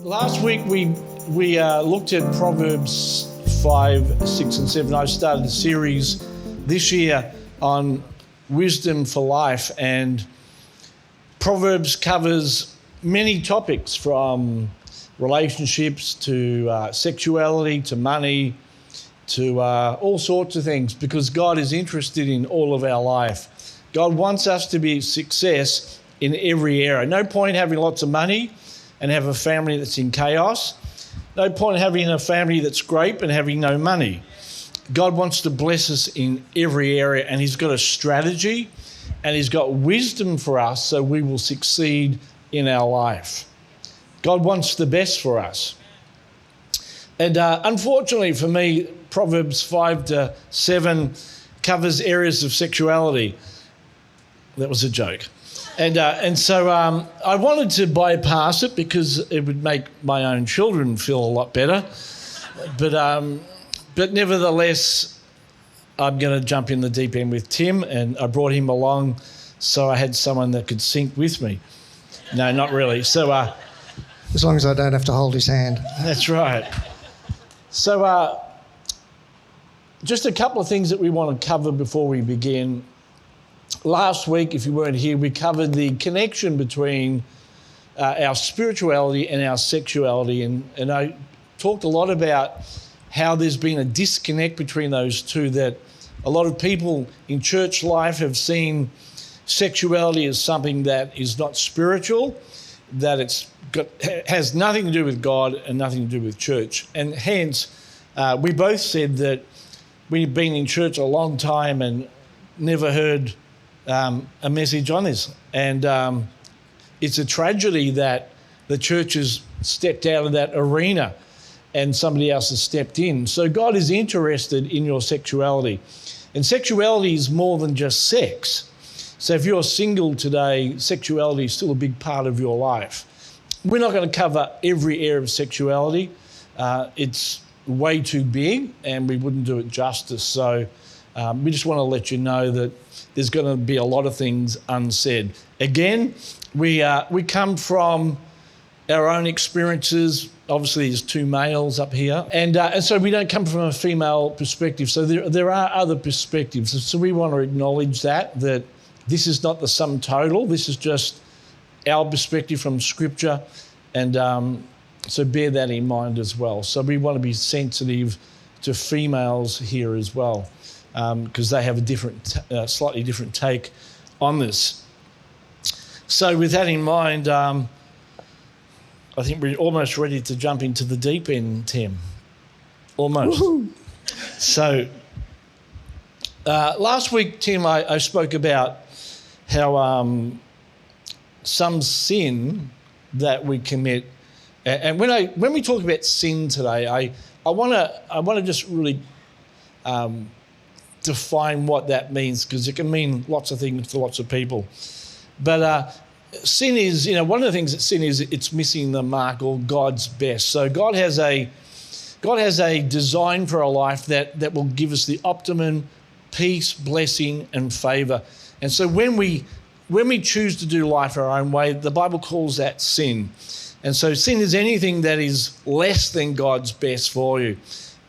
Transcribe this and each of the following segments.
Last week we looked at Proverbs 5, 6 and 7. I started a series this year on wisdom for life, and Proverbs covers many topics from relationships to sexuality to money to all sorts of things, because God is interested in all of our life. God wants us to be a success in every area. No point having lots of money and have a family that's in chaos. No point having a family that's great and having no money. God wants to bless us in every area, and he's got a strategy and he's got wisdom for us so we will succeed in our life. God wants the best for us. And unfortunately for me, Proverbs 5 to 7 covers areas of sexuality. That was a joke. And so I wanted to bypass it because it would make my own children feel a lot better. But nevertheless, I'm going to jump in the deep end with Tim, and I brought him along so I had someone that could sink with me. No, not really. So as long as I don't have to hold his hand. That's right. So just a couple of things that we want to cover before we begin. Last week, if you weren't here, we covered the connection between our spirituality and our sexuality, and I talked a lot about how there's been a disconnect between those two, that a lot of people in church life have seen sexuality as something that is not spiritual, that has nothing to do with God and nothing to do with church. And hence, we both said that we've been in church a long time and never heard a message on this. And it's a tragedy that the church has stepped out of that arena and somebody else has stepped in. So God is interested in your sexuality. And sexuality is more than just sex. So if you're single today, sexuality is still a big part of your life. We're not going to cover every area of sexuality. It's way too big and we wouldn't do it justice. So we just want to let you know that there's going to be a lot of things unsaid. Again, we come from our own experiences. Obviously, there's two males up here. And so we don't come from a female perspective. So there are other perspectives. So we want to acknowledge that this is not the sum total. This is just our perspective from Scripture. And so bear that in mind as well. So we want to be sensitive to females here as well, because they have a slightly different take on this. So with that in mind, I think we're almost ready to jump into the deep end, Tim. Almost. Woo-hoo. So last week, Tim, I spoke about how some sin that we commit, and when we talk about sin today, I want to just really define what that means, because it can mean lots of things to lots of people. But sin is, one of the things that sin is, it's missing the mark, or God's best. So God has a design for our life that will give us the optimum peace, blessing, and favour. And so when we choose to do life our own way, the Bible calls that sin. And so sin is anything that is less than God's best for you.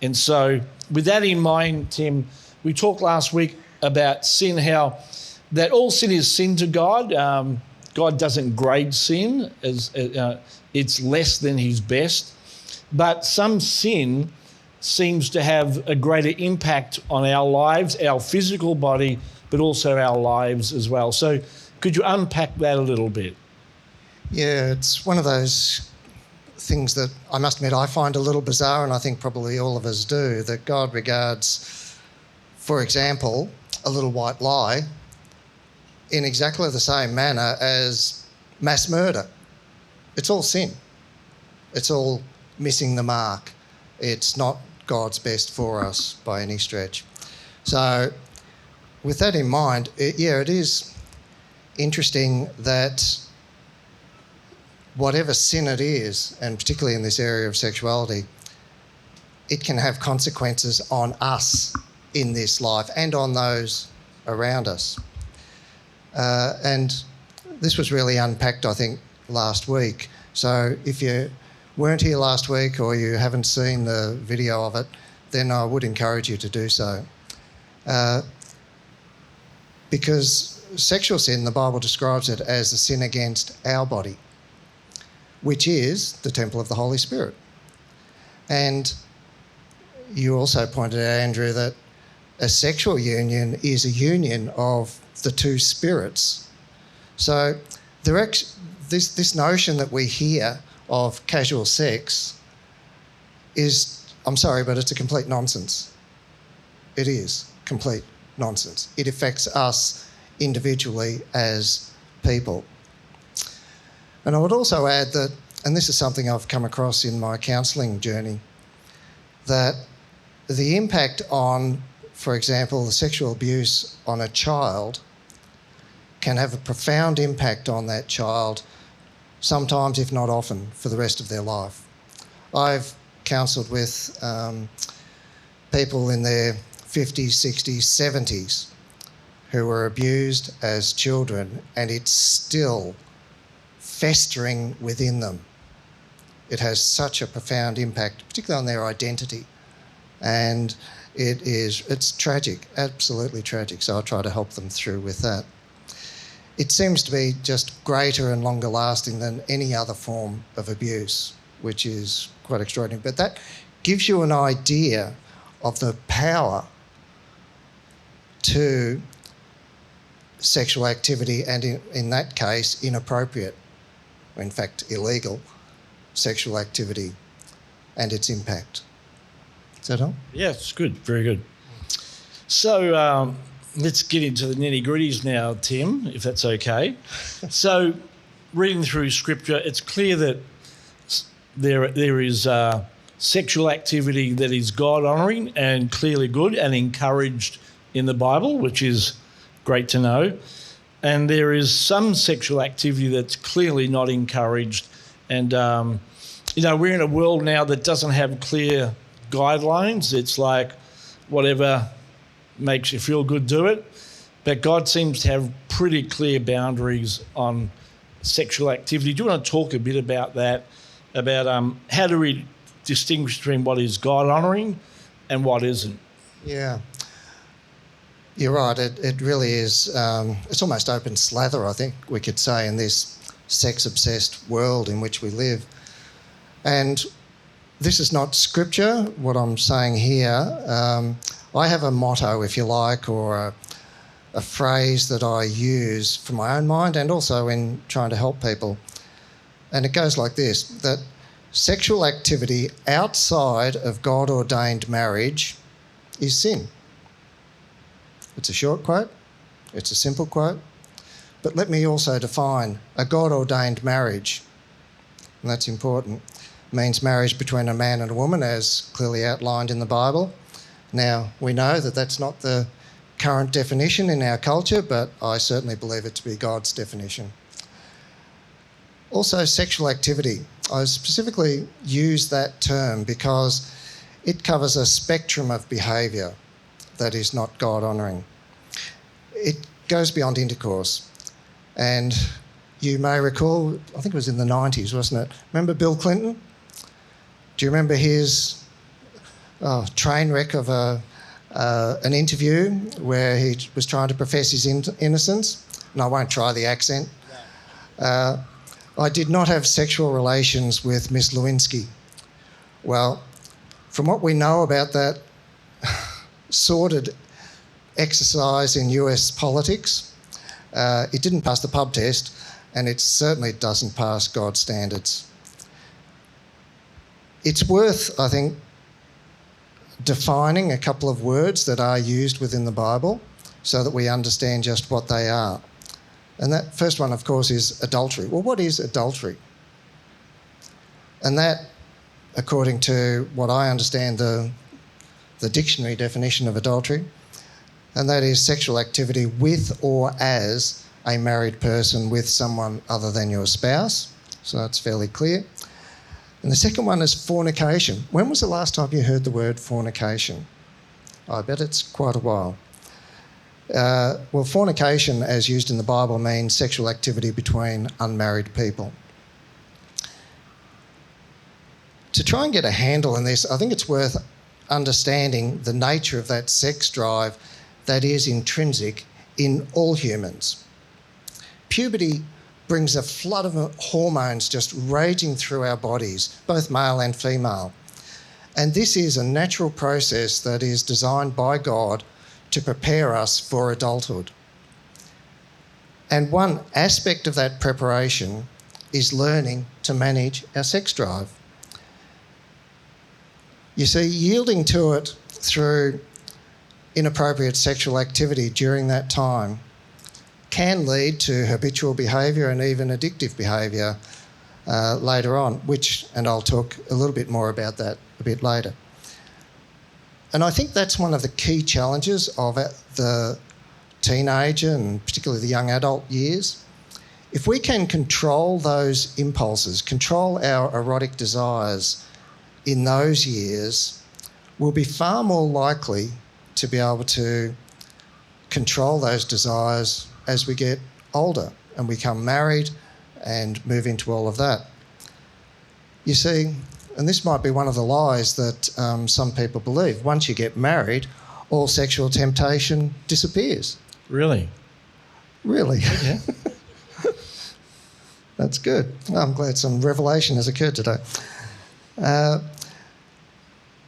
And so with that in mind, Tim, we talked last week about sin, how that all sin is sin to God. God doesn't grade sin as it's less than his best. But some sin seems to have a greater impact on our lives, our physical body, but also our lives as well. So could you unpack that a little bit? Yeah, it's one of those things that I must admit I find a little bizarre, and I think probably all of us do, that God regards, for example, a little white lie in exactly the same manner as mass murder. It's all sin. It's all missing the mark. It's not God's best for us by any stretch. So with that in mind, it is interesting that whatever sin it is, and particularly in this area of sexuality, it can have consequences on us in this life and on those around us. And this was really unpacked, I think, last week. So if you weren't here last week or you haven't seen the video of it, then I would encourage you to do so. Because sexual sin, the Bible describes it as a sin against our body, which is the temple of the Holy Spirit. And you also pointed out, Andrew, that a sexual union is a union of the two spirits. So this notion that we hear of casual sex is, I'm sorry, but it's a complete nonsense. It is complete nonsense. It affects us individually as people. And I would also add that, and this is something I've come across in my counselling journey, that the impact on, for example, the sexual abuse on a child can have a profound impact on that child, sometimes, if not often, for the rest of their life. I've counselled with people in their 50s, 60s, 70s who were abused as children, and it's still festering within them. It has such a profound impact, particularly on their identity. And it's tragic, absolutely tragic. So I try to help them through with that. It seems to be just greater and longer lasting than any other form of abuse, which is quite extraordinary. But that gives you an idea of the power to sexual activity and, in that case, inappropriate, or in fact illegal, sexual activity and its impact. Is that all? Yeah, it's good. Very good. So let's get into the nitty-gritties now, Tim, if that's okay. So reading through Scripture, it's clear that there is sexual activity that is God-honouring and clearly good and encouraged in the Bible, which is great to know. And there is some sexual activity that's clearly not encouraged. And, we're in a world now that doesn't have clear guidelines. It's like whatever makes you feel good, do it. But God seems to have pretty clear boundaries on sexual activity. Do you want to talk a bit about that, about how do we distinguish between what is God-honouring and what isn't? Yeah. You're right. It really is. It's almost open slather, I think we could say, in this sex-obsessed world in which we live. And this is not scripture, what I'm saying here. I have a motto, if you like, or a phrase that I use for my own mind and also in trying to help people. And it goes like this, that sexual activity outside of God-ordained marriage is sin. It's a short quote, it's a simple quote, but let me also define a God-ordained marriage, and that's important. It means marriage between a man and a woman as clearly outlined in the Bible. Now, we know that that's not the current definition in our culture, but I certainly believe it to be God's definition. Also, sexual activity. I specifically use that term because it covers a spectrum of behaviour that is not God-honouring. It goes beyond intercourse. And you may recall, I think it was in the 90s, wasn't it? Remember Bill Clinton? Do you remember his train wreck of an interview where he was trying to profess his innocence? And I won't try the accent. I did not have sexual relations with Miss Lewinsky. Well, from what we know about that sordid exercise in US politics, it didn't pass the pub test, and it certainly doesn't pass God's standards. It's worth, I think, defining a couple of words that are used within the Bible so that we understand just what they are. And that first one, of course, is adultery. Well, what is adultery? And that, according to what I understand the dictionary definition of adultery, and that is sexual activity with or as a married person with someone other than your spouse. So that's fairly clear. And the second one is fornication. When was the last time you heard the word fornication? I bet it's quite a while. Well, fornication, as used in the Bible, means sexual activity between unmarried people. to try and get a handle on this, I think it's worth understanding the nature of that sex drive that is intrinsic in all humans. Puberty brings a flood of hormones just raging through our bodies, both male and female. And this is a natural process that is designed by God to prepare us for adulthood. And one aspect of that preparation is learning to manage our sex drive. You see, yielding to it through inappropriate sexual activity during that time can lead to habitual behaviour and even addictive behaviour later on, and I'll talk a little bit more about that a bit later. And I think that's one of the key challenges of the teenager and particularly the young adult years. If we can control those impulses, control our erotic desires in those years, we'll be far more likely to be able to control those desires as we get older and become married and move into all of that. You see, and this might be one of the lies that some people believe, once you get married, all sexual temptation disappears. Really? Really? Okay. That's good. I'm glad some revelation has occurred today.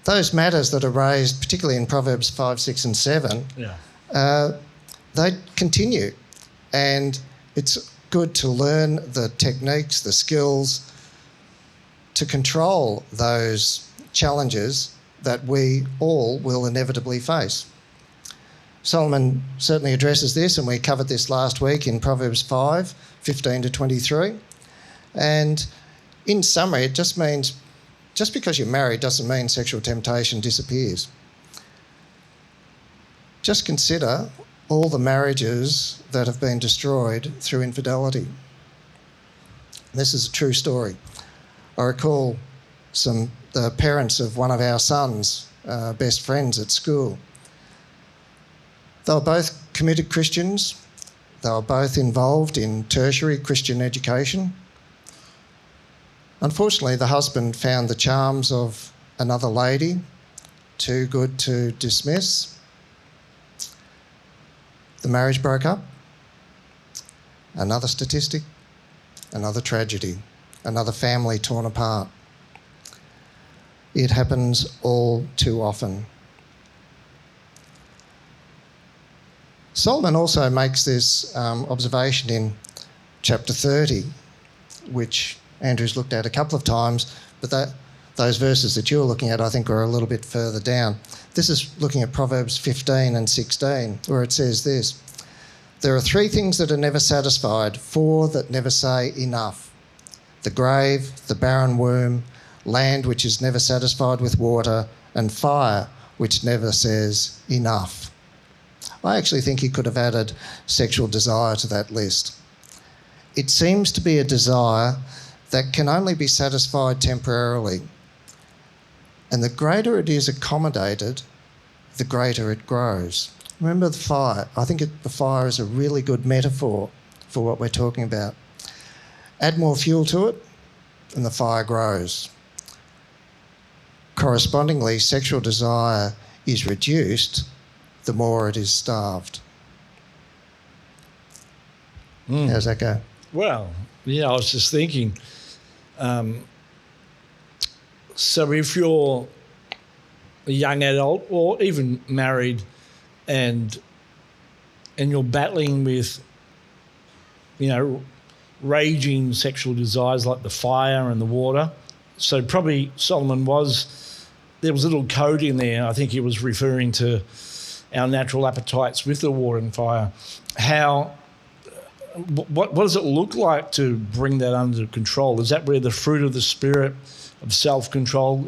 Those matters that are raised, particularly in Proverbs 5, 6 and 7, they continue. And it's good to learn the techniques, the skills to control those challenges that we all will inevitably face. Solomon certainly addresses this, and we covered this last week in Proverbs 5, 15 to 23. And in summary, it just means just because you're married doesn't mean sexual temptation disappears. Just consider all the marriages that have been destroyed through infidelity. This is a true story. I recall the parents of one of our sons' best friends at school. They were both committed Christians. They were both involved in tertiary Christian education. Unfortunately, the husband found the charms of another lady too good to dismiss. The marriage broke up. Another statistic, another tragedy, another family torn apart. It happens all too often. Solomon also makes this observation in chapter 30, which Andrew's looked at a couple of times, but those verses that you're looking at, I think, are a little bit further down. This is looking at Proverbs 15 and 16, where it says this: "There are 3 things that are never satisfied, 4 that never say enough: the grave, the barren womb, land which is never satisfied with water, and fire which never says enough." I actually think he could have added sexual desire to that list. It seems to be a desire that can only be satisfied temporarily. And the greater it is accommodated, the greater it grows. Remember the fire. I think the fire is a really good metaphor for what we're talking about. Add more fuel to it, and the fire grows. Correspondingly, sexual desire is reduced the more it is starved. How's that go? Well, yeah, I was just thinking. So if you're a young adult or even married and you're battling with, raging sexual desires like the fire and the water, so probably there was a little code in there. I think he was referring to our natural appetites with the water and fire. What does it look like to bring that under control? Is that where the fruit of the Spirit of self-control?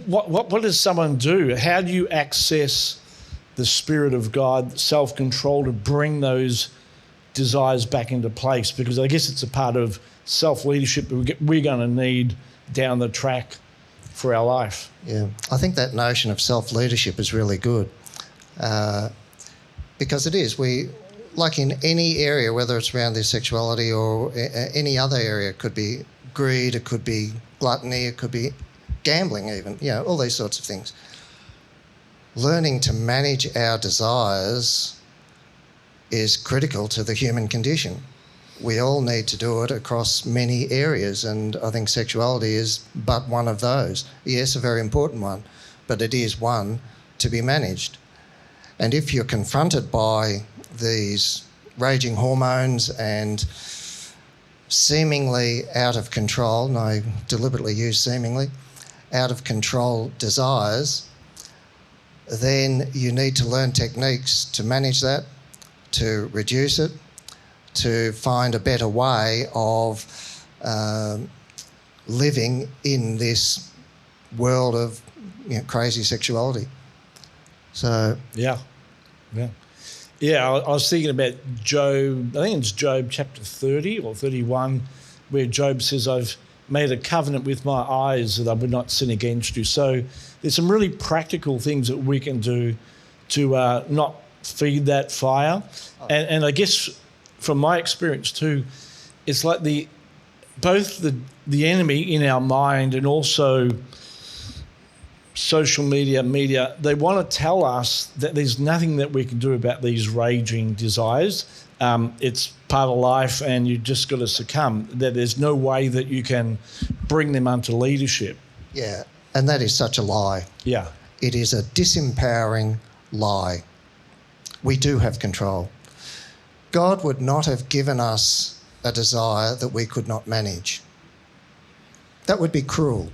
What does someone do? How do you access the Spirit of God, self-control, to bring those desires back into place? Because I guess it's a part of self-leadership that we're going to need down the track for our life. Yeah, I think that notion of self-leadership is really good because it is. Like in any area, whether it's around their sexuality or any other area, it could be greed, it could be gluttony, it could be gambling even, all these sorts of things. Learning to manage our desires is critical to the human condition. We all need to do it across many areas, and I think sexuality is but one of those. Yes, a very important one, but it is one to be managed. And if you're confronted by these raging hormones and seemingly out of control, and I deliberately use seemingly, out of control desires, then you need to learn techniques to manage that, to reduce it, to find a better way of living in this world of crazy sexuality. So Yeah. I was thinking about Job. I think it's Job chapter 30 or 31, where Job says, "I've made a covenant with my eyes that I would not sin against you." So there's some really practical things that we can do to not feed that fire. And I guess from my experience too, it's like both the enemy in our mind and also social media, they want to tell us that there's nothing that we can do about these raging desires. It's part of life and you just got to succumb, that there's no way that you can bring them unto leadership. Yeah, and that is such a lie. Yeah. It is a disempowering lie. We do have control. God would not have given us a desire that we could not manage. That would be cruel.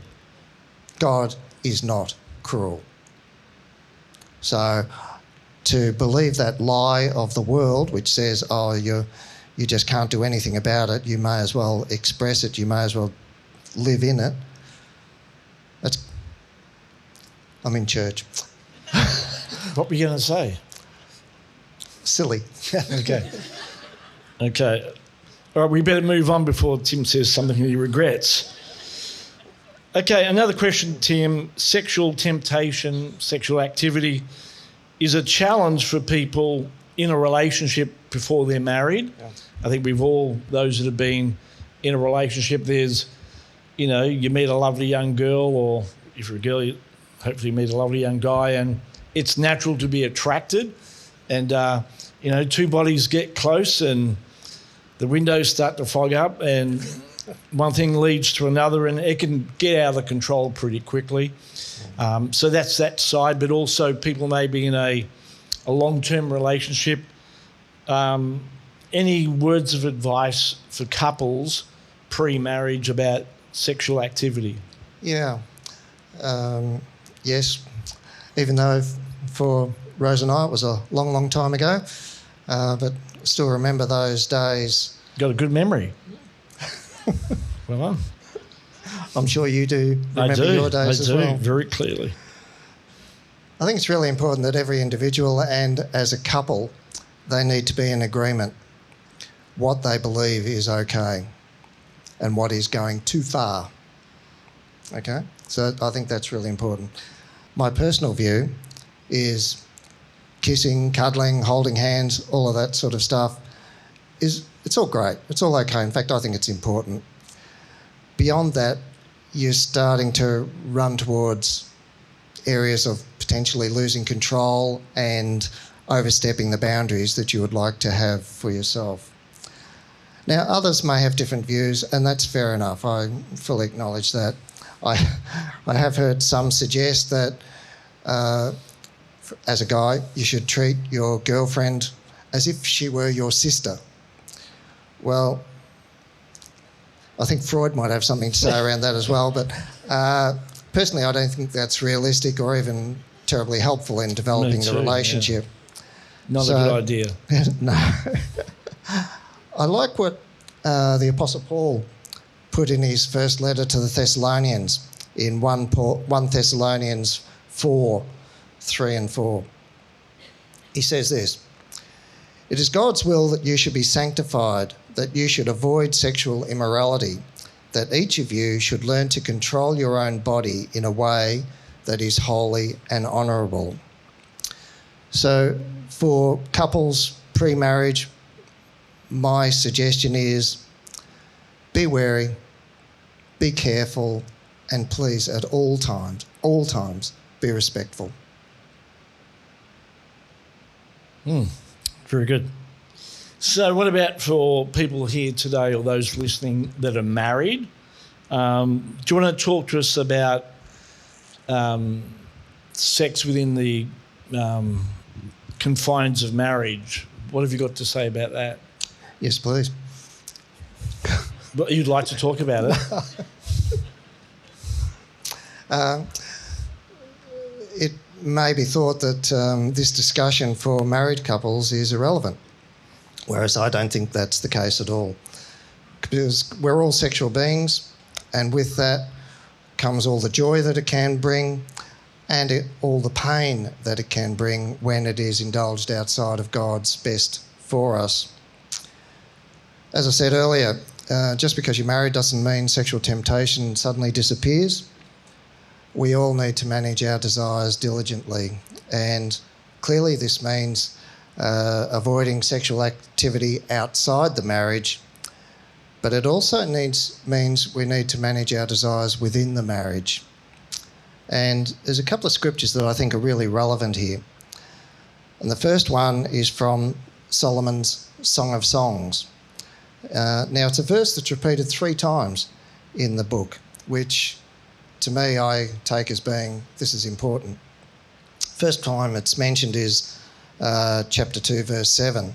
God is not cruel. So to believe that lie of the world which says, you just can't do anything about it, you may as well express it, you may as well live in it, I'm in church. What were you going to say? Silly. Okay. All right, we better move on before Tim says something he regrets. Okay, another question, Tim. Sexual temptation, sexual activity is a challenge for people in a relationship before they're married. Yeah. I think those that have been in a relationship, there's, you meet a lovely young girl, or if you're a girl, you hopefully meet a lovely young guy, and it's natural to be attracted. And, two bodies get close and the windows start to fog up and one thing leads to another and it can get out of control pretty quickly. So that's that side, but also people may be in a long-term relationship. Any words of advice for couples pre-marriage about sexual activity? Yeah. Yes, even though for Rose and I it was a long, long time ago, but still remember those days. Got a good memory. Well done. I'm sure you do remember your days as well. I do, very clearly. I think it's really important that every individual and as a couple, they need to be in agreement what they believe is okay and what is going too far. Okay? So I think that's really important. My personal view is kissing, cuddling, holding hands, all of that sort of stuff, it's all great. It's all okay. In fact, I think it's important. Beyond that, you're starting to run towards areas of potentially losing control and overstepping the boundaries that you would like to have for yourself. Now, others may have different views, and that's fair enough. I fully acknowledge that. I have heard some suggest that as a guy, you should treat your girlfriend as if she were your sister. Well, I think Freud might have something to say around that as well, but personally I don't think that's realistic or even terribly helpful in developing the relationship. Yeah. Not a good idea. No. I like what the Apostle Paul put in his first letter to the Thessalonians in 1 Thessalonians 4, 3 and 4. He says this: "It is God's will that you should be sanctified, that you should avoid sexual immorality, that each of you should learn to control your own body in a way that is holy and honourable." So for couples pre-marriage, my suggestion is be wary, be careful, and please at all times, be respectful. Very good. So what about for people here today or those listening that are married? Do you want to talk to us about sex within the confines of marriage? What have you got to say about that? Yes, please. But you'd like to talk about it? It may be thought that this discussion for married couples is irrelevant, whereas I don't think that's the case at all. Because we're all sexual beings, and with that comes all the joy that it can bring and all the pain that it can bring when it is indulged outside of God's best for us. As I said earlier, just because you're married doesn't mean sexual temptation suddenly disappears. We all need to manage our desires diligently, and clearly this means avoiding sexual activity outside the marriage, but it also means we need to manage our desires within the marriage. And there's a couple of scriptures that I think are really relevant here. And the first one is from Solomon's Song of Songs. Now, it's a verse that's repeated 3 times in the book, which to me I take as being, this is important. First time it's mentioned is chapter 2, verse 7.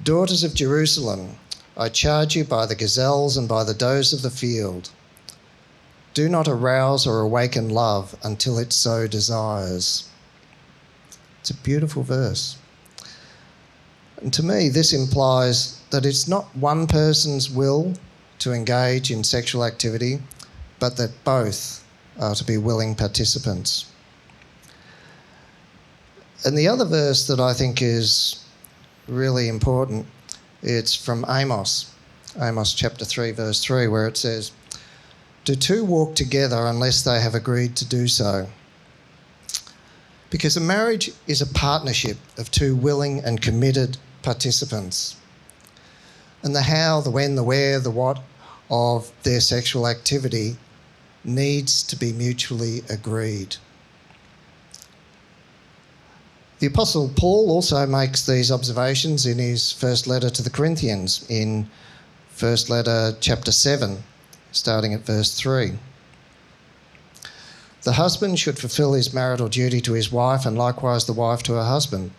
Daughters of Jerusalem, I charge you by the gazelles and by the does of the field. Do not arouse or awaken love until it so desires. It's a beautiful verse. And to me, this implies that it's not one person's will to engage in sexual activity, but that both are to be willing participants. And the other verse that I think is really important, it's from Amos chapter 3, verse 3, where it says, "Do 2 walk together unless they have agreed to do so?" Because a marriage is a partnership of 2 willing and committed participants. And the how, the when, the where, the what of their sexual activity needs to be mutually agreed. The Apostle Paul also makes these observations in his first letter to the Corinthians, in first letter chapter 7, starting at verse 3. The husband should fulfil his marital duty to his wife, and likewise the wife to her husband.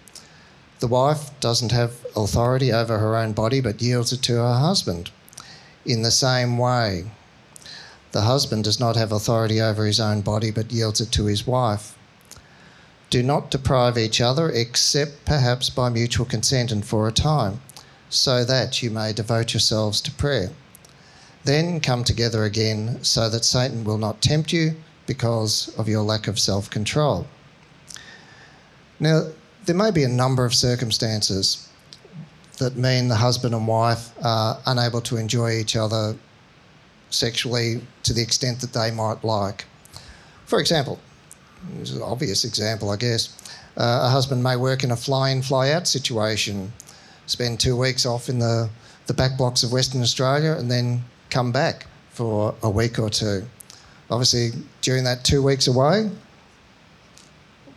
The wife doesn't have authority over her own body, but yields it to her husband. In the same way, the husband does not have authority over his own body, but yields it to his wife. Do not deprive each other, except perhaps by mutual consent and for a time, so that you may devote yourselves to prayer. Then come together again, so that Satan will not tempt you because of your lack of self-control. Now, there may be a number of circumstances that mean the husband and wife are unable to enjoy each other sexually to the extent that they might like. For example, this is an obvious example, I guess, a husband may work in a fly-in, fly-out situation, spend 2 weeks off in the back blocks of Western Australia and then come back for a week or 2. Obviously, during that 2 weeks away,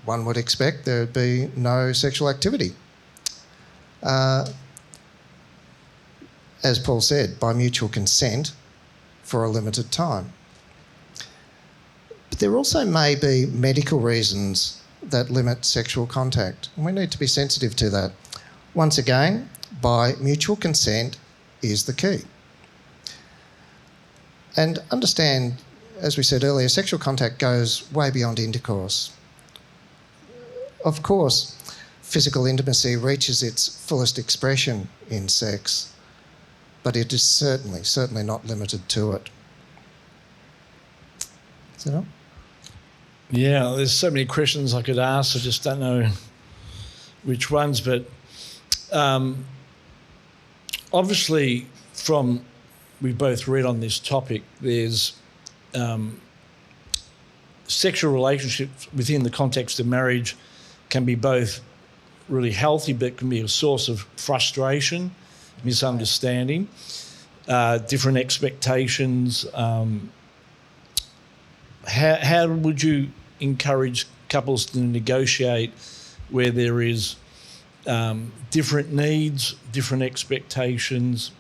one would expect there would be no sexual activity. As Paul said, by mutual consent for a limited time. But there also may be medical reasons that limit sexual contact, and we need to be sensitive to that. Once again, by mutual consent is the key. And understand, as we said earlier, sexual contact goes way beyond intercourse. Of course, physical intimacy reaches its fullest expression in sex, but it is certainly not limited to it. Is that all? Yeah, there's so many questions I could ask. I just don't know which ones. But obviously, from we both read on this topic, there's sexual relationships within the context of marriage can be both really healthy, but can be a source of frustration, misunderstanding, different expectations, how would you encourage couples to negotiate where there is different needs, different expectations?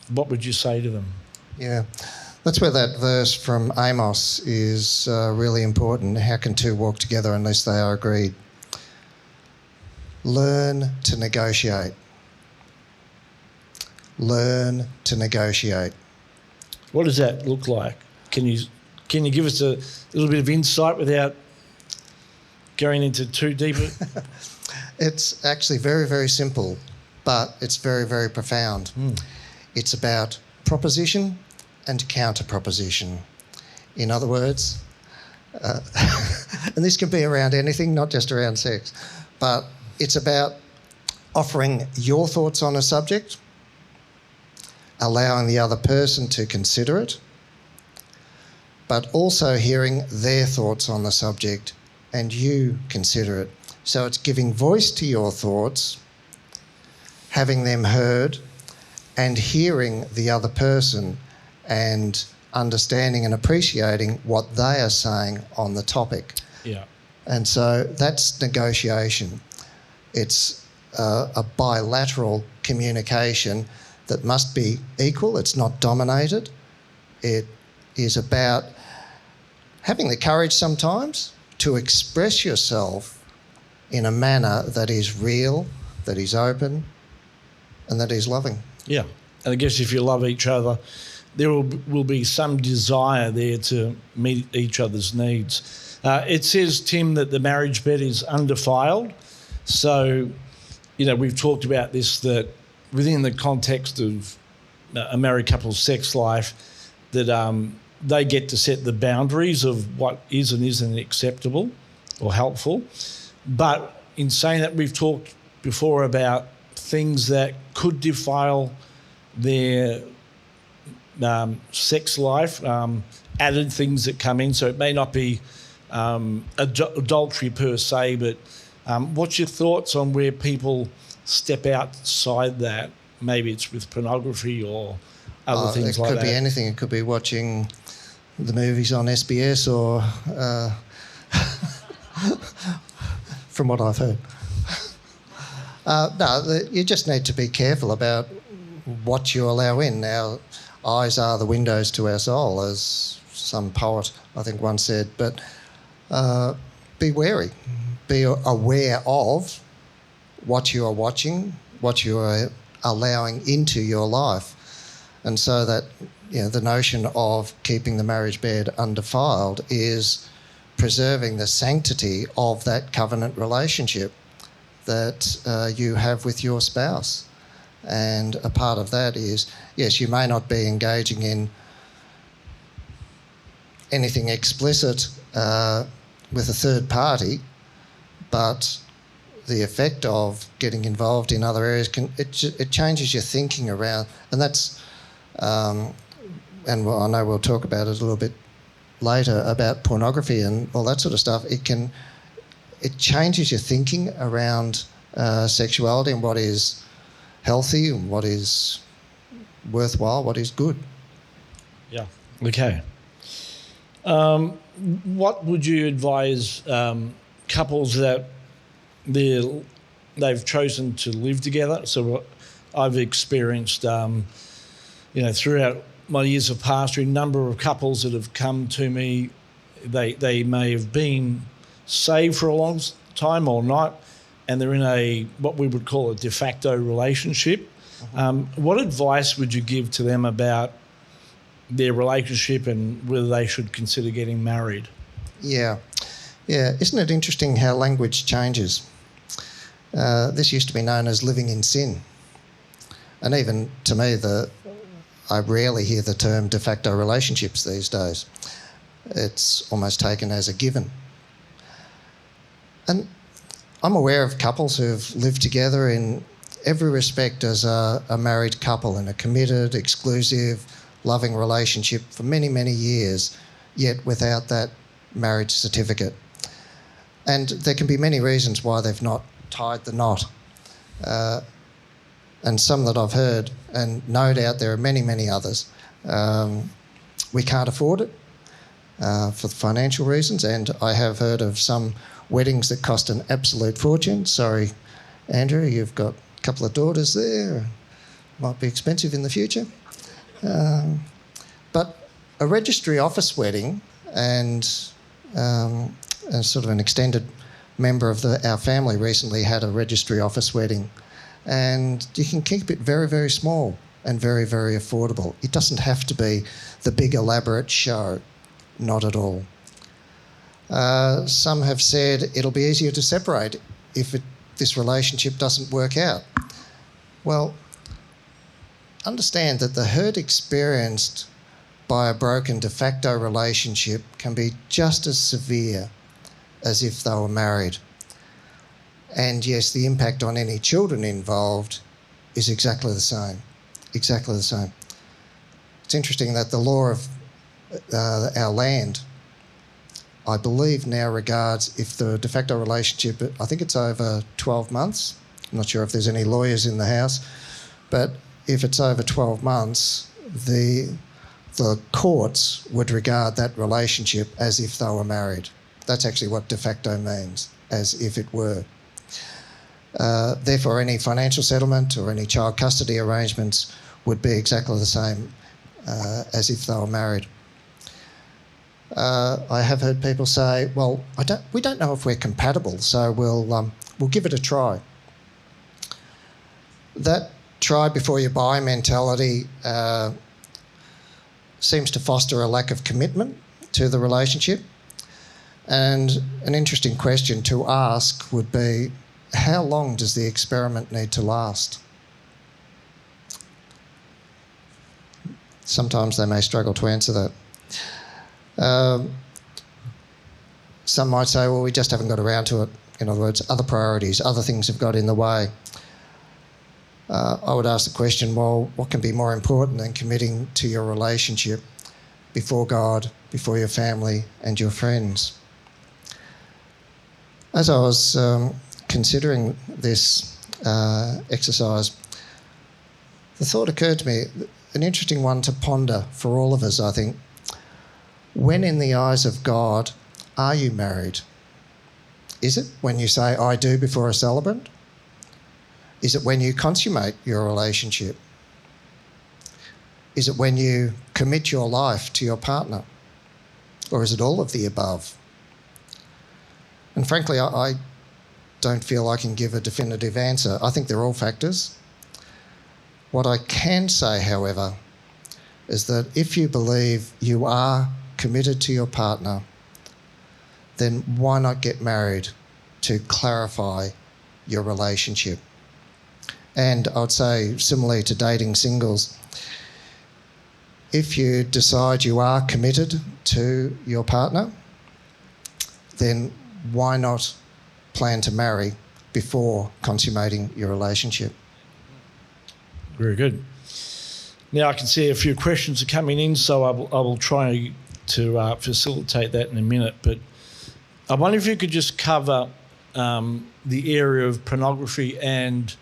What would you say to them? Yeah, that's where that verse from Amos is really important. How can two walk together unless they are agreed? Learn to negotiate. Learn to negotiate. What does that look like? Can you give us a little bit of insight without going into too deep? It's actually very, very simple, but it's very, very profound. It's about proposition and counter proposition. In other words, and this can be around anything, not just around sex, but it's about offering your thoughts on a subject, allowing the other person to consider it, but also hearing their thoughts on the subject and you consider it. So it's giving voice to your thoughts, having them heard, and hearing the other person and understanding and appreciating what they are saying on the topic. Yeah. And so that's negotiation. It's a bilateral communication that must be equal. It's not dominated. It is about having the courage sometimes to express yourself in a manner that is real, that is open, and that is loving. Yeah. And I guess if you love each other, there will be some desire there to meet each other's needs. It says, Tim, that the marriage bed is undefiled. So, we've talked about this, that within the context of a married couple's sex life, that they get to set the boundaries of what is and isn't acceptable or helpful. But in saying that, we've talked before about things that could defile their sex life, added things that come in. So it may not be adultery per se, but what's your thoughts on where people step outside that? Maybe it's with pornography or other things like that. It could be anything. It could be watching the movies on SBS or from what I've heard. You just need to be careful about what you allow in. Our eyes are the windows to our soul, as some poet, I think, once said. But be wary. Be aware of what you are watching, what you are allowing into your life. And so that, the notion of keeping the marriage bed undefiled is preserving the sanctity of that covenant relationship that you have with your spouse. And a part of that is, yes, you may not be engaging in anything explicit with a third party, but the effect of getting involved in other areas it changes your thinking around, and that's I know we'll talk about it a little bit later about pornography and all that sort of stuff. It changes your thinking around sexuality and what is healthy and what is worthwhile, what is good. Yeah. Okay. What would you advise couples that they've chosen to live together? So I've experienced, throughout my years of pastoring, a number of couples that have come to me. They may have been saved for a long time or not, and they're in what we would call a de facto relationship. What advice would you give to them about their relationship and whether they should consider getting married? Yeah. Isn't it interesting how language changes? This used to be known as living in sin. And even to me, I rarely hear the term de facto relationships these days. It's almost taken as a given. And I'm aware of couples who've lived together in every respect as a married couple in a committed, exclusive, loving relationship for many, many years, yet without that marriage certificate. And there can be many reasons why they've not tied the knot. And some that I've heard, and no doubt there are many, many others. We can't afford it. for financial reasons, and I have heard of some weddings that cost an absolute fortune. Sorry, Andrew, you've got a couple of daughters there. Might be expensive in the future. But a registry office wedding and sort of an extended member of our family recently had a registry office wedding, and you can keep it very, very small and very, very affordable. It doesn't have to be the big elaborate show, not at all. Some have said it'll be easier to separate if this relationship doesn't work out. Well, understand that the hurt experienced by a broken de facto relationship can be just as severe as if they were married. And yes, the impact on any children involved is exactly the same. Exactly the same. It's interesting that the law of our land, I believe, now regards if the de facto relationship, I think it's over 12 months. I'm not sure if there's any lawyers in the house, but if it's over 12 months, the courts would regard that relationship as if they were married. That's actually what de facto means, as if it were. Therefore, any financial settlement or any child custody arrangements would be exactly the same as if they were married. I have heard people say, well, we don't know if we're compatible, so we'll give it a try. That try before you buy mentality seems to foster a lack of commitment to the relationship. And an interesting question to ask would be, how long does the experiment need to last? Sometimes they may struggle to answer that. Some might say, well, we just haven't got around to it. In other words, other priorities, other things have got in the way. I would ask the question, well, what can be more important than committing to your relationship before God, before your family and your friends? As I was considering this exercise, the thought occurred to me, an interesting one to ponder for all of us, I think. When in the eyes of God are you married? Is it when you say, I do before a celebrant? Is it when you consummate your relationship? Is it when you commit your life to your partner? Or is it all of the above? And frankly, I don't feel I can give a definitive answer. I think they're all factors. What I can say, however, is that if you believe you are committed to your partner, then why not get married to clarify your relationship? And I would say, similarly to dating singles, if you decide you are committed to your partner, then why not plan to marry before consummating your relationship? Very good. Now I can see a few questions are coming in, so I will try to facilitate that in a minute. But I wonder if you could just cover the area of pornography, and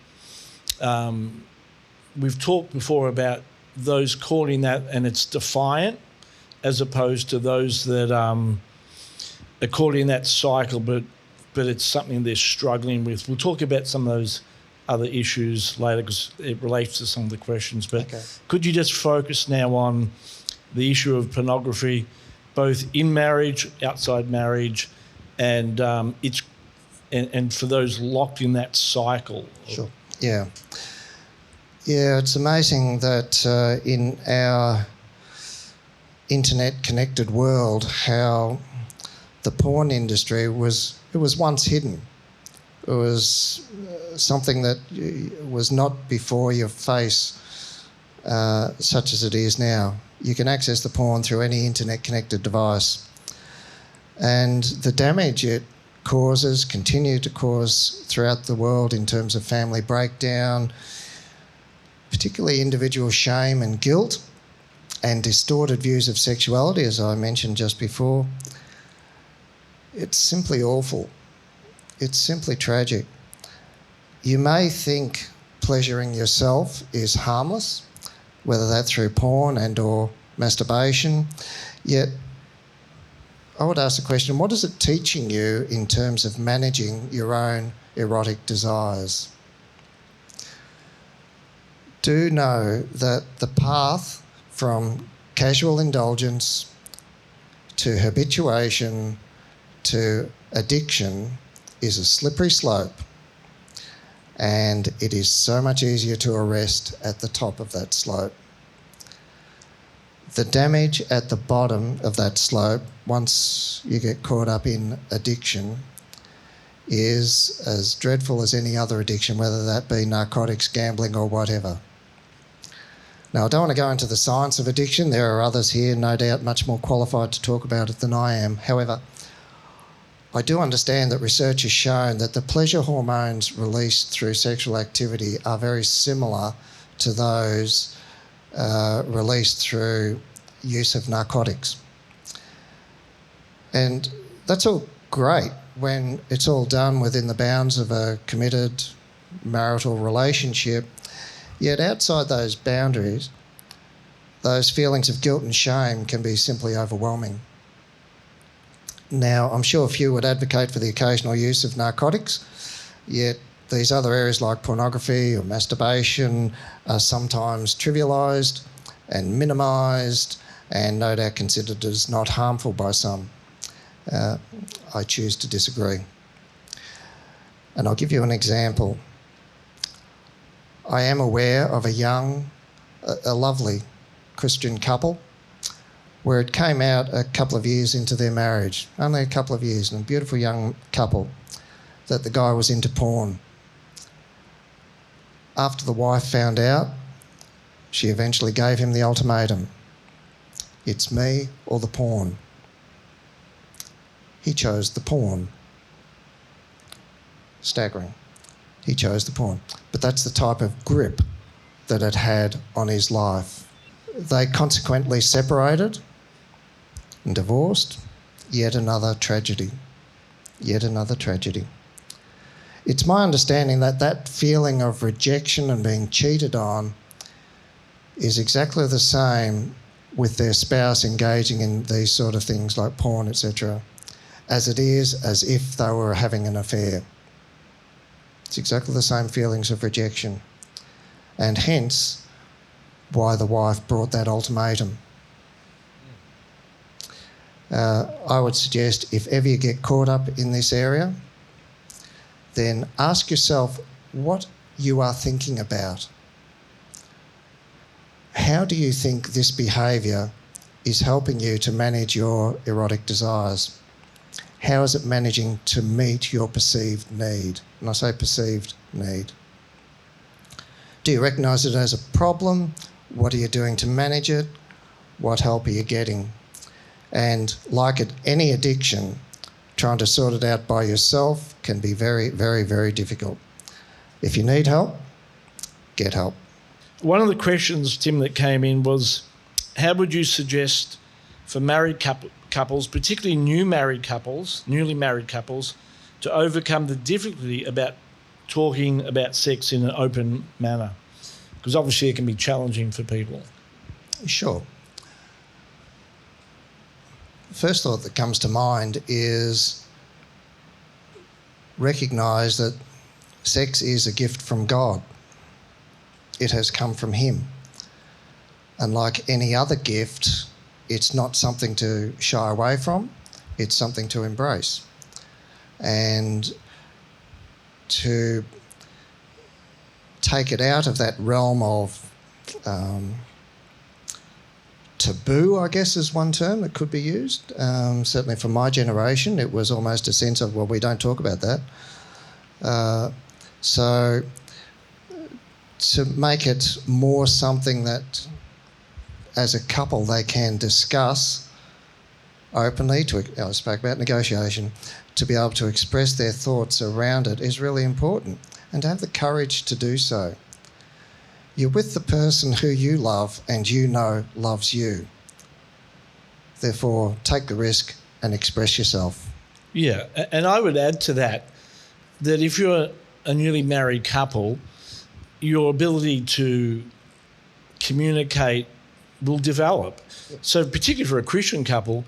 we've talked before about those caught in that and it's defiant, as opposed to those that are caught in that cycle, but it's something they're struggling with. We'll talk about some of those other issues later because it relates to some of the questions. But okay. Could you just focus now on the issue of pornography, both in marriage, outside marriage, and for those locked in that cycle? Sure. Yeah. Yeah, it's amazing that in our internet-connected world, how the porn industry was once hidden. It was something that was not before your face, such as it is now. You can access the porn through any internet-connected device. And the damage it causes, continue to cause throughout the world in terms of family breakdown, particularly individual shame and guilt, and distorted views of sexuality, as I mentioned just before. It's simply awful. It's simply tragic. You may think pleasuring yourself is harmless, whether that's through porn and or masturbation, yet I would ask the question, what is it teaching you in terms of managing your own erotic desires? Do know that the path from casual indulgence to habituation to addiction is a slippery slope, and it is so much easier to arrest at the top of that slope. The damage at the bottom of that slope, once you get caught up in addiction, is as dreadful as any other addiction, whether that be narcotics, gambling, or whatever. Now, I don't want to go into the science of addiction. There are others here, no doubt, much more qualified to talk about it than I am. However, I do understand that research has shown that the pleasure hormones released through sexual activity are very similar to those released through use of narcotics. And that's all great when it's all done within the bounds of a committed marital relationship. Yet outside those boundaries, those feelings of guilt and shame can be simply overwhelming. Now, I'm sure few would advocate for the occasional use of narcotics, yet these other areas like pornography or masturbation are sometimes trivialised and minimised and no doubt considered as not harmful by some. I choose to disagree. And I'll give you an example. I am aware of a lovely Christian couple where it came out a couple of years into their marriage, only a couple of years, and a beautiful young couple, that the guy was into porn. After the wife found out, she eventually gave him the ultimatum. It's me or the porn. He chose the porn. Staggering. He chose the porn. But that's the type of grip that it had on his life. They consequently separated and divorced. Yet another tragedy. Yet another tragedy. It's my understanding that that feeling of rejection and being cheated on is exactly the same with their spouse engaging in these sort of things like porn, etc., as it is as if they were having an affair. It's exactly the same feelings of rejection, and hence why the wife brought that ultimatum. I would suggest if ever you get caught up in this area, then ask yourself what you are thinking about. How do you think this behaviour is helping you to manage your erotic desires? How is it managing to meet your perceived need? And I say perceived need. Do you recognise it as a problem? What are you doing to manage it? What help are you getting? And like any addiction, trying to sort it out by yourself can be very, very, very difficult. If you need help, get help. One of the questions, Tim, that came in was, how would you suggest for married couples, particularly newly married couples, to overcome the difficulty about talking about sex in an open manner? Because obviously it can be challenging for people. Sure. First thought that comes to mind is recognise that sex is a gift from God. It has come from Him. And like any other gift, it's not something to shy away from, it's something to embrace. And to take it out of that realm of taboo, I guess is one term that could be used. Certainly for my generation, it was almost a sense of, well, we don't talk about that. So to make it more something that as a couple they can discuss openly, I spoke about negotiation, to be able to express their thoughts around it is really important, and to have the courage to do so. You're with the person who you love and you know loves you. Therefore, take the risk and express yourself. Yeah, and I would add to that if you're a newly married couple, your ability to communicate will develop. So particularly for a Christian couple,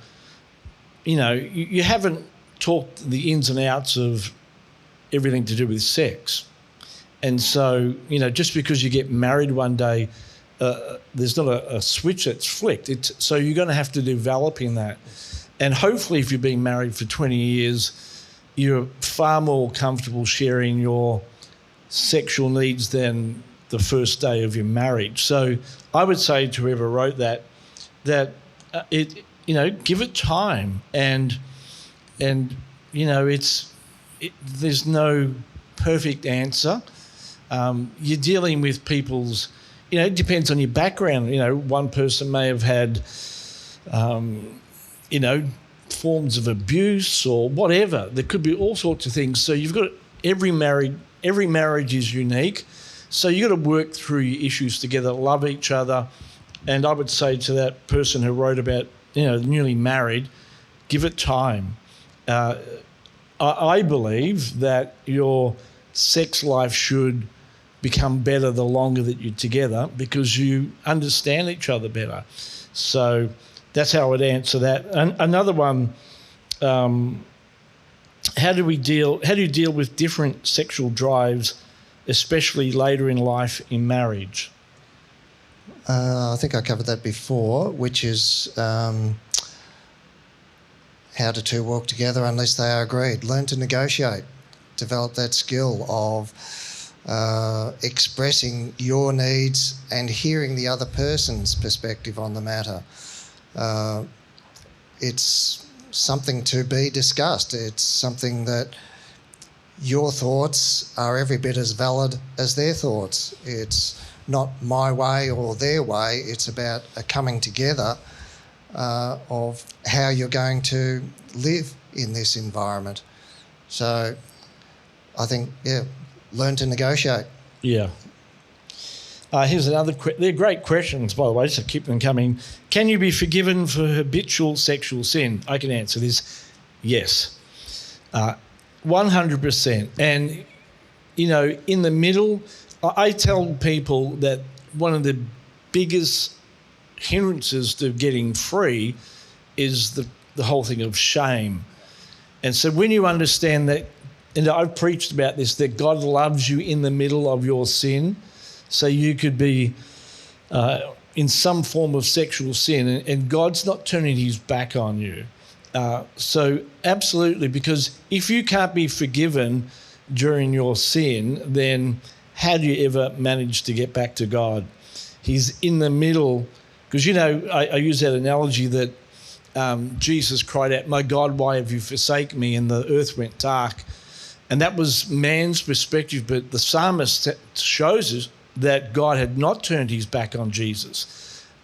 you haven't talked the ins and outs of everything to do with sex. And so, just because you get married one day, there's not a switch that's flicked. So you're going to have to develop in that. And hopefully if you've been married for 20 years, you're far more comfortable sharing your sexual needs than the first day of your marriage. So I would say to whoever wrote that give it time, and there's no perfect answer. You're dealing with people's, it depends on your background. One person may have had, forms of abuse or whatever. There could be all sorts of things. So you've got every marriage is unique. So you've got to work through your issues together, love each other. And I would say to that person who wrote about, newly married, give it time. I believe that your sex life should become better the longer that you're together, because you understand each other better. So that's how I would answer that. Another one, how do you deal with different sexual drives, especially later in life in marriage? I think I covered that before, which is how do two walk together unless they are agreed? Learn to negotiate. Develop that skill of expressing your needs and hearing the other person's perspective on the matter. It's something to be discussed. It's something that your thoughts are every bit as valid as their thoughts. It's not my way or their way. It's about a coming together of how you're going to live in this environment. So I think, learn to negotiate. Yeah. Here's another they're great questions, by the way, so keep them coming. Can you be forgiven for habitual sexual sin? I can answer this. Yes. 100%. And, in the middle, I tell people that one of the biggest hindrances to getting free is the whole thing of shame. And so when you understand that, and I've preached about this, that God loves you in the middle of your sin, so you could be in some form of sexual sin, and God's not turning his back on you. So absolutely, because if you can't be forgiven during your sin, then how do you ever manage to get back to God? He's in the middle, because, I use that analogy that Jesus cried out, "My God, why have you forsaken me?" And the earth went dark. And that was man's perspective, but the psalmist shows us that God had not turned his back on Jesus.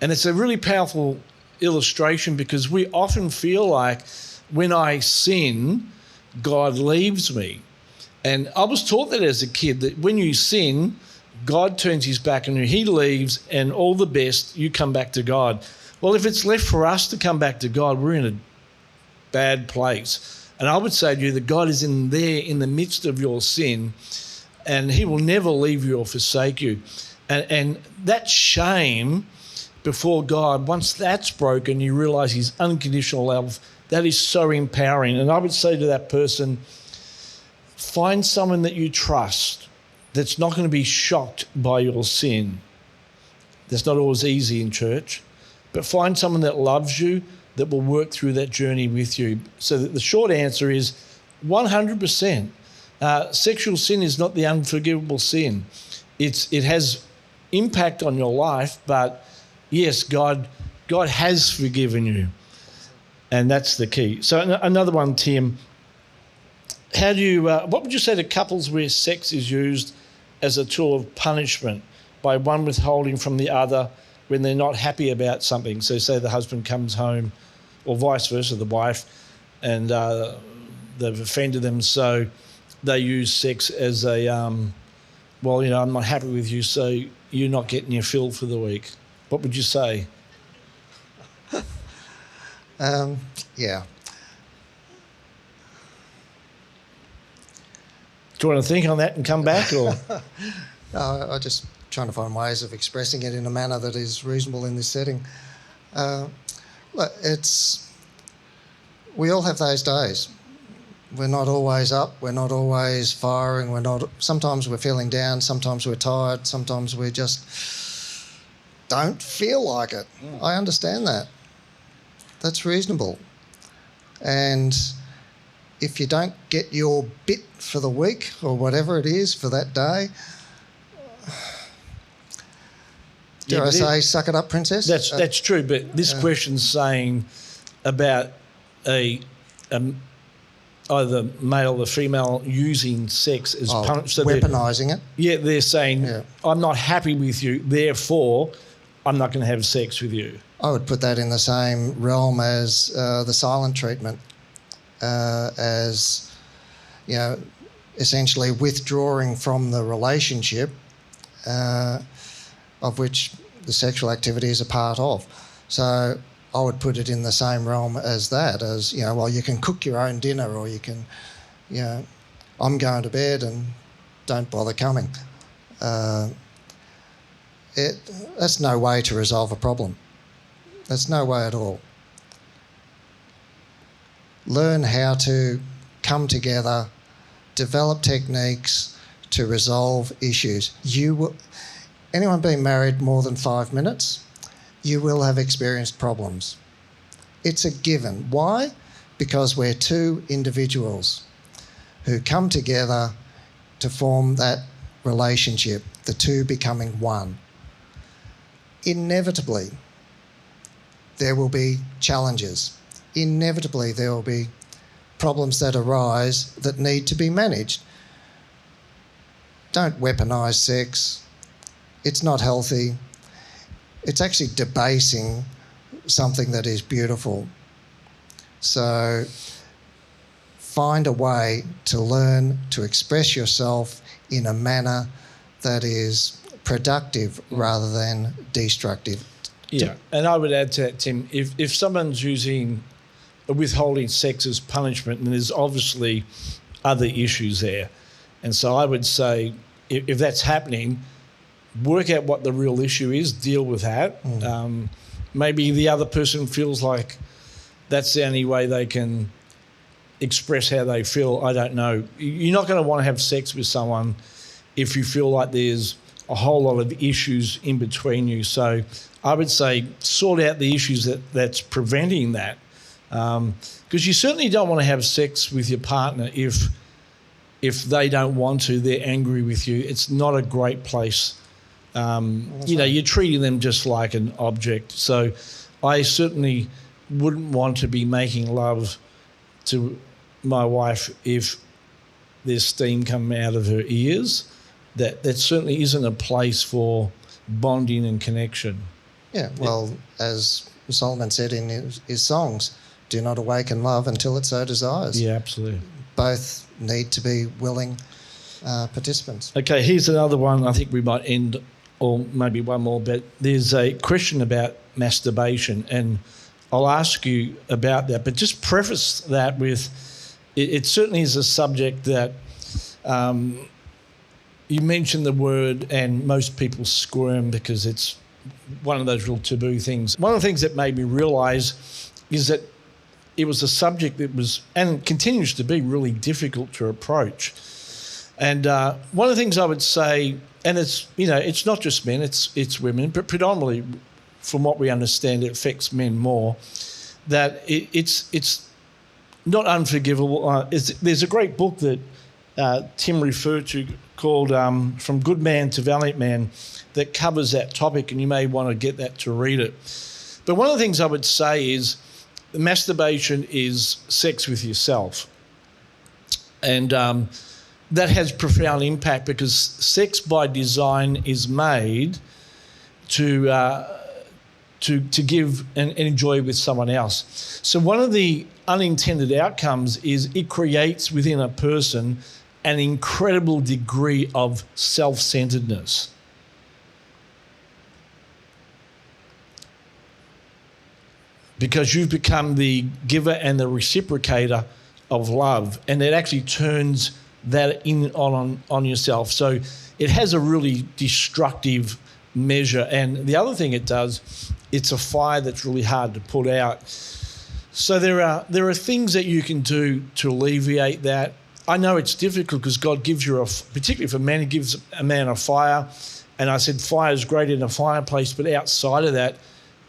And it's a really powerful illustration, because we often feel like when I sin, God leaves me. And I was taught that as a kid, that when you sin, God turns his back on you, he leaves, and all the best, you come back to God. Well, if it's left for us to come back to God, we're in a bad place. And I would say to you that God is in there in the midst of your sin, and he will never leave you or forsake you. And that shame before God, once that's broken, you realise his unconditional love. That is so empowering. And I would say to that person, find someone that you trust that's not going to be shocked by your sin. That's not always easy in church. But find someone that loves you, that will work through that journey with you. So the short answer is 100%. Sexual sin is not the unforgivable sin. It has impact on your life, but yes, God has forgiven you, and that's the key. So another one, Tim. How do you? What would you say to couples where sex is used as a tool of punishment by one withholding from the other when they're not happy about something? So say the husband comes home, or vice versa, the wife, and they've offended them, so they use sex as a, I'm not happy with you, so you're not getting your fill for the week. What would you say? Yeah. Do you want to think on that and come back, or? No, I'm just trying to find ways of expressing it in a manner that is reasonable in this setting. Look, We all have those days. We're not always up, we're not always firing, sometimes we're feeling down, sometimes we're tired, sometimes we just don't feel like it. I understand that. That's reasonable. And if you don't get your bit for the week or whatever it is for that day, dare I say, suck it up, princess? That's true, but this question's saying about either male or female using sex as punishment. So weaponising it? Yeah, they're saying, I'm not happy with you, therefore I'm not going to have sex with you. I would put that in the same realm as the silent treatment, as, essentially withdrawing from the relationship of which the sexual activity is a part of. So I would put it in the same realm as that, as, you can cook your own dinner, or you can, I'm going to bed and don't bother coming. That's no way to resolve a problem. That's no way at all. Learn how to come together, develop techniques to resolve issues. Anyone been married more than 5 minutes? You will have experienced problems. It's a given. Why? Because we're two individuals who come together to form that relationship, the two becoming one. Inevitably, there will be challenges. Inevitably, there will be problems that arise that need to be managed. Don't weaponise sex. It's not healthy. It's actually debasing something that is beautiful. So find a way to learn to express yourself in a manner that is productive rather than destructive. Yeah, and I would add to that, Tim, if someone's using withholding sex as punishment, and there's obviously other issues there. And so I would say if that's happening, work out what the real issue is, deal with that. Maybe the other person feels like that's the only way they can express how they feel. I don't know. You're not going to want to have sex with someone if you feel like there's a whole lot of issues in between you. So I would say sort out the issues that's preventing that. Because you certainly don't want to have sex with your partner if they don't want to, they're angry with you. It's not a great place. You're treating them just like an object. So I certainly wouldn't want to be making love to my wife if there's steam coming out of her ears. That certainly isn't a place for bonding and connection. Yeah, well, as Solomon said in his songs, do not awaken love until it so desires. Yeah, absolutely. Both need to be willing participants. Okay, here's another one. I think we might end, or maybe one more, but there's a question about masturbation, and I'll ask you about that, but just preface that with, it certainly is a subject that you mention the word and most people squirm because it's one of those real taboo things. One of the things that made me realise is that it was a subject that was, and continues to be, really difficult to approach. And one of the things I would say, and it's not just men, it's women, but predominantly, from what we understand, it affects men more, that it's not unforgivable. There's a great book that Tim referred to called From Good Man to Valiant Man that covers that topic, and you may want to get that to read it. But one of the things I would say is masturbation is sex with yourself. And that has profound impact because sex by design is made to give and enjoy with someone else. So one of the unintended outcomes is it creates within a person an incredible degree of self-centeredness. Because you've become the giver and the reciprocator of love, and it actually turns that on yourself. So it has a really destructive measure. And the other thing it does, it's a fire that's really hard to put out. So there are things that you can do to alleviate that. I know it's difficult because God gives you, particularly for men, He gives a man a fire. And I said fire is great in a fireplace, but outside of that,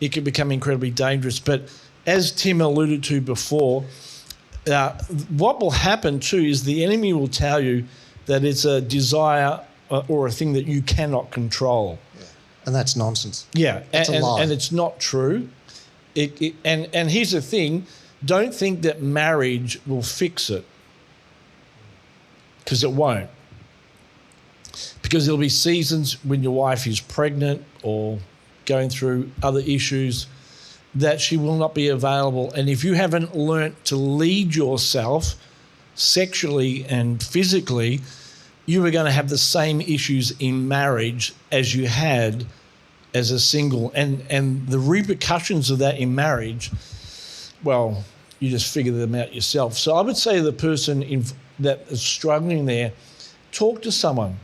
it can become incredibly dangerous. But as Tim alluded to before, what will happen too is the enemy will tell you that it's a desire or a thing that you cannot control. Yeah. And that's nonsense. Yeah, it's a lie. And it's not true. And here's the thing, don't think that marriage will fix it, because it won't. Because there'll be seasons when your wife is pregnant or going through other issues that she will not be available. And if you haven't learnt to lead yourself sexually and physically, you are going to have the same issues in marriage as you had as a single. And the repercussions of that in marriage, well, you just figure them out yourself. So I would say to the person that is struggling there, talk to someone.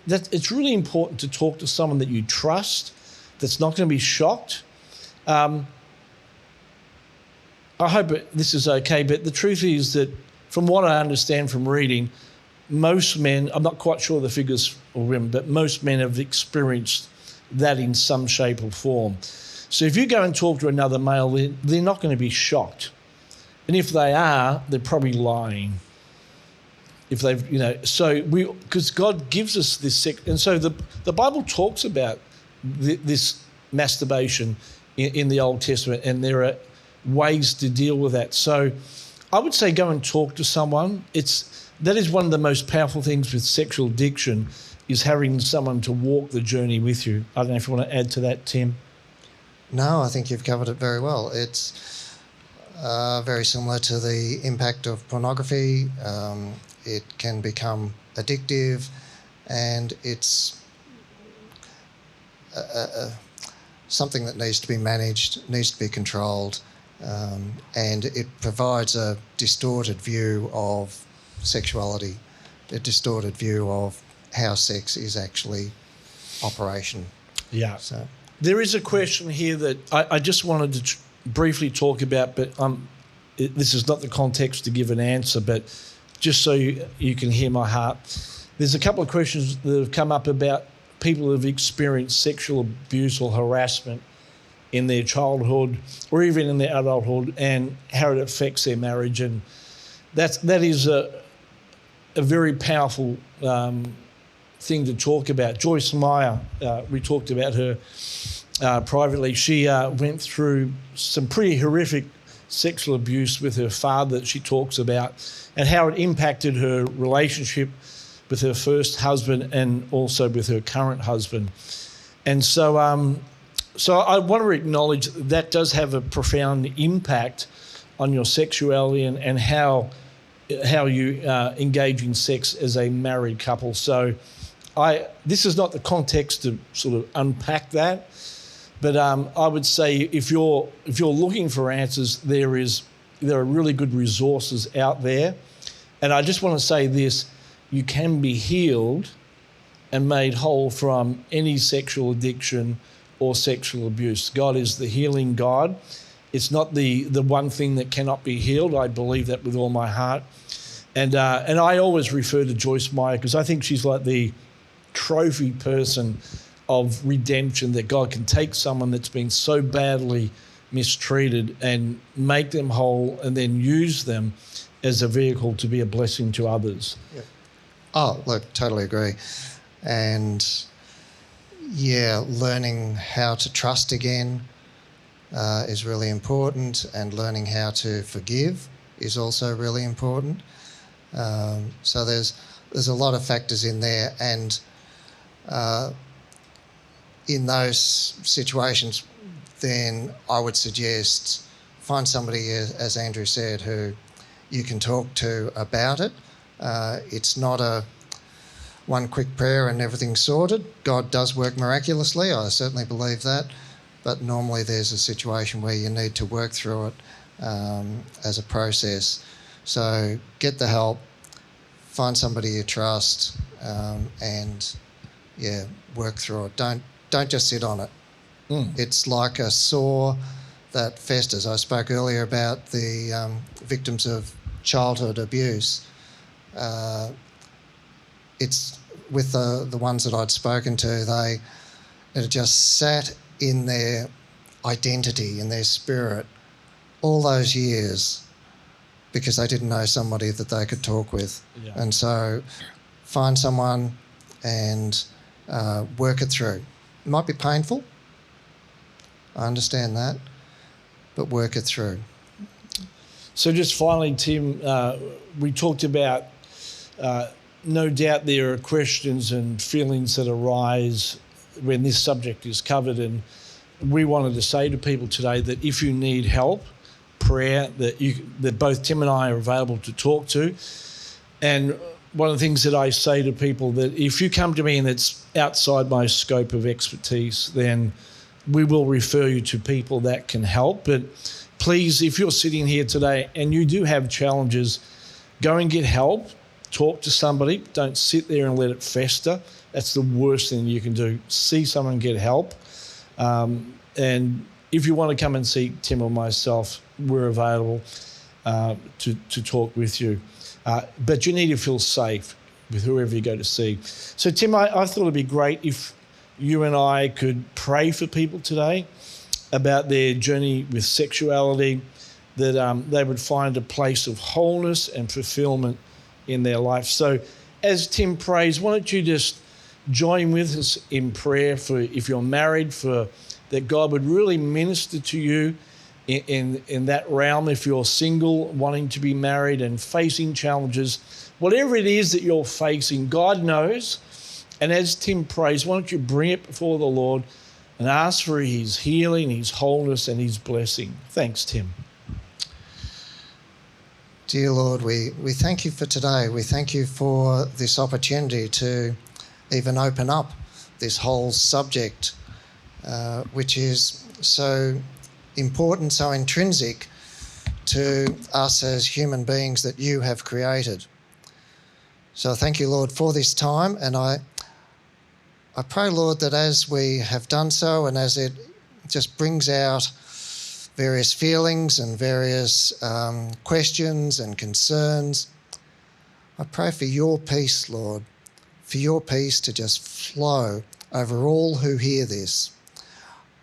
It's really important to talk to someone that you trust, that's not going to be shocked. I hope this is okay, but the truth is that from what I understand from reading, most men, I'm not quite sure the figures or women, but most men have experienced that in some shape or form. So if you go and talk to another male, they're not going to be shocked. And if they are, they're probably lying. If they've, because God gives us this sex, and so the Bible talks about this masturbation in the Old Testament, and there are ways to deal with that. So I would say go and talk to someone. That is one of the most powerful things with sexual addiction, is having someone to walk the journey with you. I don't know if you want to add to that, Tim. No, I think you've covered it very well. It's very similar to the impact of pornography. It can become addictive, and it's something that needs to be managed, needs to be controlled, and it provides a distorted view of sexuality, a distorted view of how sex is actually operation. Yeah. So there is a question here that I just wanted to briefly talk about, but this is not the context to give an answer, but just so you can hear my heart. There's a couple of questions that have come up about people who have experienced sexual abuse or harassment in their childhood or even in their adulthood, and how it affects their marriage. And that is a very powerful thing to talk about. Joyce Meyer, we talked about her privately. She went through some pretty horrific sexual abuse with her father that she talks about, and how it impacted her relationship with her first husband and also with her current husband. And so I want to acknowledge that does have a profound impact on your sexuality and how you engage in sex as a married couple. So this is not the context to sort of unpack that, but I would say if you're looking for answers, there are really good resources out there. And I just want to say this, you can be healed and made whole from any sexual addiction or sexual abuse. God is the healing God. It's not the one thing that cannot be healed. I believe that with all my heart. And I always refer to Joyce Meyer because I think she's like the trophy person of redemption, that God can take someone that's been so badly mistreated and make them whole and then use them as a vehicle to be a blessing to others. Yeah. Oh, look, totally agree. And yeah, learning how to trust again is really important, and learning how to forgive is also really important. So there's a lot of factors in there, and in those situations, then I would suggest find somebody, as Andrew said, who you can talk to about it. It's not a one quick prayer and everything's sorted. God does work miraculously, I certainly believe that, but normally there's a situation where you need to work through it as a process. So get the help, find somebody you trust, and yeah, work through it. Don't just sit on it. It's like a sore that festers. I spoke earlier about the victims of childhood abuse. It's with the ones that I'd spoken to, it just sat in their identity, in their spirit, all those years because they didn't know somebody that they could talk with. Yeah. And so find someone and work it through. It might be painful, I understand that, but work it through. So just finally, Tim, we talked about no doubt there are questions and feelings that arise when this subject is covered, and we wanted to say to people today that if you need help, prayer, that both Tim and I are available to talk to. And one of the things that I say to people, that if you come to me and it's outside my scope of expertise, then we will refer you to people that can help. But please, if you're sitting here today and you do have challenges, go and get help. Talk to somebody. Don't sit there and let it fester. That's the worst thing you can do. See someone, get help. And if you want to come and see Tim or myself, we're available to talk with you. But you need to feel safe with whoever you go to see. So, Tim, I thought it'd be great if you and I could pray for people today about their journey with sexuality, that they would find a place of wholeness and fulfillment in their life. So as Tim prays, why don't you just join with us in prayer for, if you're married, for that God would really minister to you in that realm. If you're single, wanting to be married and facing challenges, whatever it is that you're facing, God knows. And as Tim prays, why don't you bring it before the Lord and ask for his healing, his wholeness, and his blessing. Thanks, Tim. Dear Lord, we thank you for today. We thank you for this opportunity to even open up this whole subject, which is so important, so intrinsic to us as human beings that you have created. So thank you, Lord, for this time. And I pray, Lord, that as we have done so and as it just brings out various feelings and various questions and concerns, I pray for your peace, Lord, for your peace to just flow over all who hear this.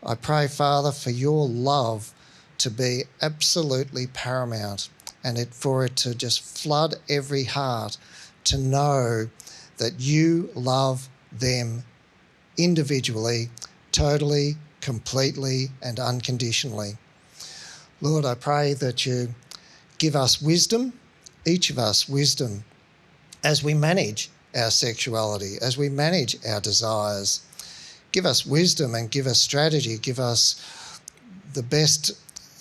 I pray, Father, for your love to be absolutely paramount and for it to just flood every heart to know that you love them individually, totally, completely, and unconditionally. Lord, I pray that you give us wisdom, each of us wisdom, as we manage our sexuality, as we manage our desires. Give us wisdom and give us strategy. Give us the best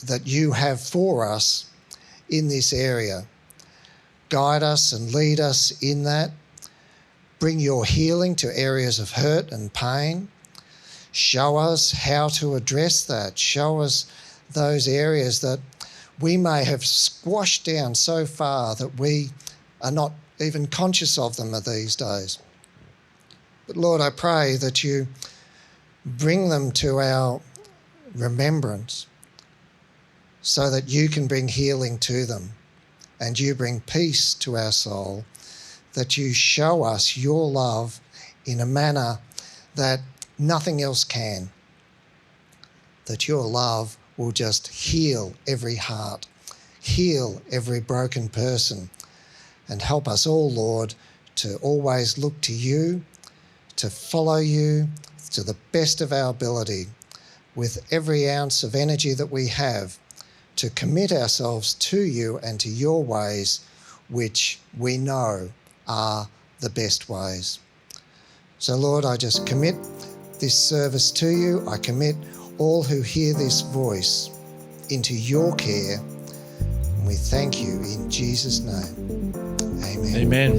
that you have for us in this area. Guide us and lead us in that. Bring your healing to areas of hurt and pain. Show us how to address that. Show us those areas that we may have squashed down so far that we are not even conscious of them these days. But Lord, I pray that you bring them to our remembrance so that you can bring healing to them and you bring peace to our soul, that you show us your love in a manner that nothing else can, that your love will just heal every heart, heal every broken person, and help us all, Lord, to always look to you, to follow you to the best of our ability, with every ounce of energy that we have, to commit ourselves to you and to your ways, which we know are the best ways. So, Lord, I just commit this service to you. I commit all who hear this voice into your care. And we thank you in Jesus' name. Amen. Amen.